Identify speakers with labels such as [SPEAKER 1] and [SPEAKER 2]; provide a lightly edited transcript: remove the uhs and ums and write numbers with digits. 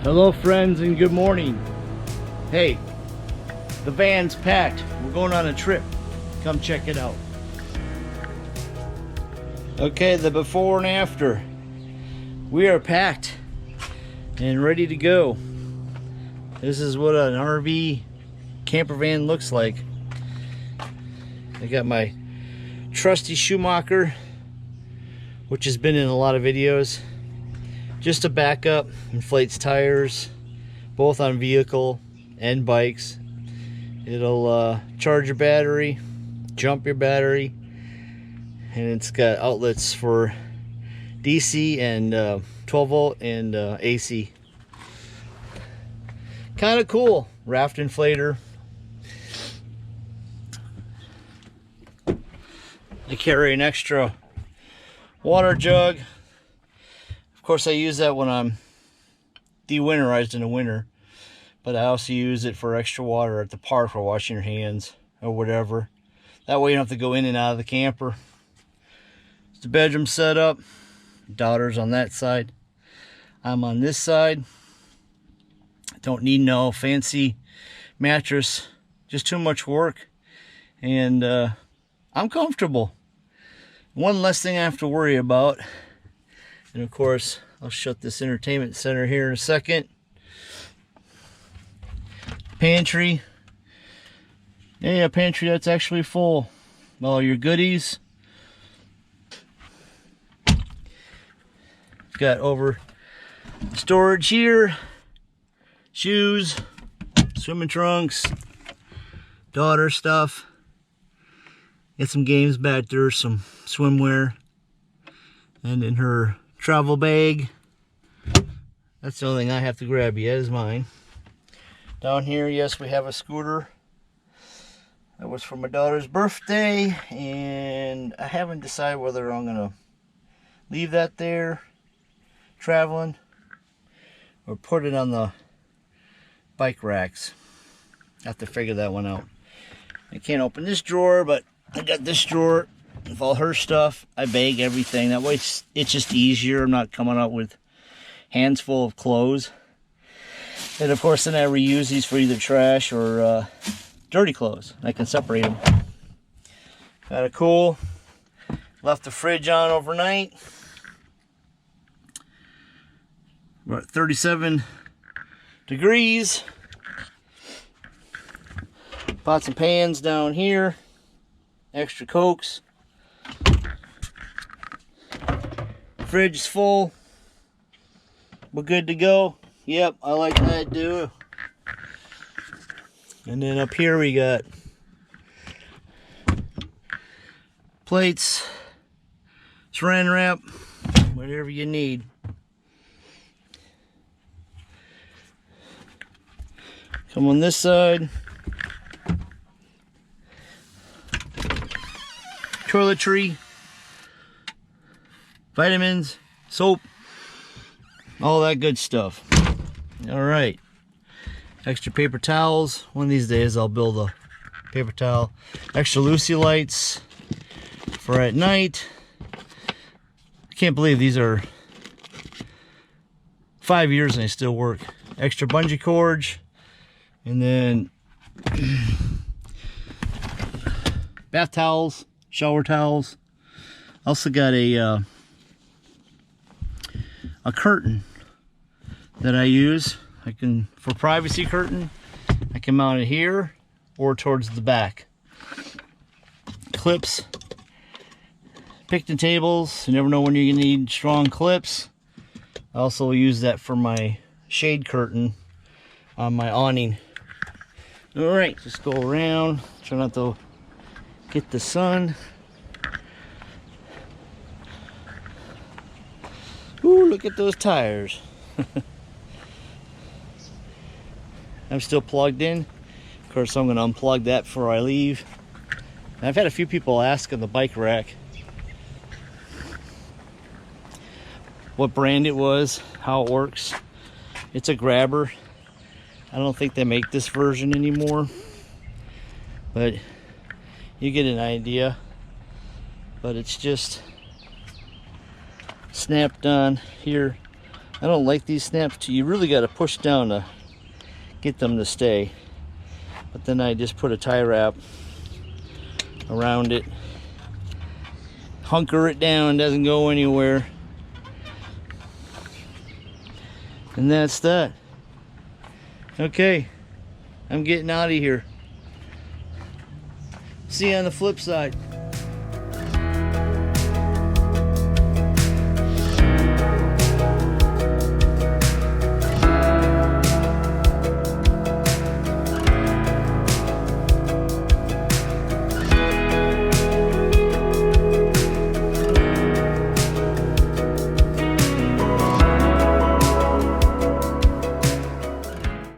[SPEAKER 1] Hello friends and good morning. Hey, the van's packed. We're going on a trip. Come check it out. Okay, the before and after. We are packed and ready to go. This is what an RV camper van looks like. I got my trusty Schumacher, which has been in a lot of videos. Just a backup, inflates tires, both on vehicle and bikes. It'll charge your battery, jump your battery, and it's got outlets for DC and 12 volt and AC. Kind of cool. Raft inflator. I carry an extra water jug. Of course, I use that when I'm de-winterized in the winter, but I also use it for extra water at the park for washing your hands or whatever. That way you don't have to go in and out of the camper. It's the bedroom setup. Daughter's on that side. I'm on this side. Don't need no fancy mattress. Just too much work. And I'm comfortable. One less thing I have to worry about. And of course, I'll shut this entertainment center here in a second. Pantry. Yeah, pantry that's actually full. All your goodies. Got over storage here. Shoes, swimming trunks, daughter stuff. Got some games back there, some swimwear. And in her travel bag. That's the only thing I have to grab yet is mine. Down here, yes, we have a scooter. That was for my daughter's birthday, and I haven't decided whether I'm gonna leave that there, traveling, or put it on the bike racks. I have to figure that one out. I can't open this drawer, but I got this drawer with all her stuff. I bag everything. That way it's just easier. I'm not coming out with hands full of clothes. And of course then I reuse these for either trash or dirty clothes. I can separate them. Kind of cool. Left the fridge on overnight. We're at 37 degrees. Pots and pans down here. Extra Cokes. Fridge is full. We're good to go. Yep, I like that too. And then up here we got plates, saran wrap, whatever you need. Come on this side. Toiletry, vitamins, soap, all that good stuff. All right, extra paper towels. One of these days I'll build a paper towel. Extra Lucy lights for at night. I can't believe these are 5 years and they still work. Extra bungee cords, and then bath towels, shower towels. Also got a curtain that I use. I can, for privacy curtain, I can mount it here or towards the back. Clips, picnic tables. You never know when you're gonna need strong clips. I also use that for my shade curtain on my awning. All right, just go around. Try not to get the sun. Ooh, look at those tires. I'm still plugged in. Of course, I'm gonna unplug that before I leave. And I've had a few people ask on the bike rack what brand it was, how it works. It's a grabber. I don't think they make this version anymore, but you get an idea. But it's just snapped on here I don't like these snaps. You really got to push down to get them to stay. But then I just put a tie wrap around it. Hunker it down, doesn't go anywhere. And that's that. Okay, I'm getting out of here. See you on the flip side.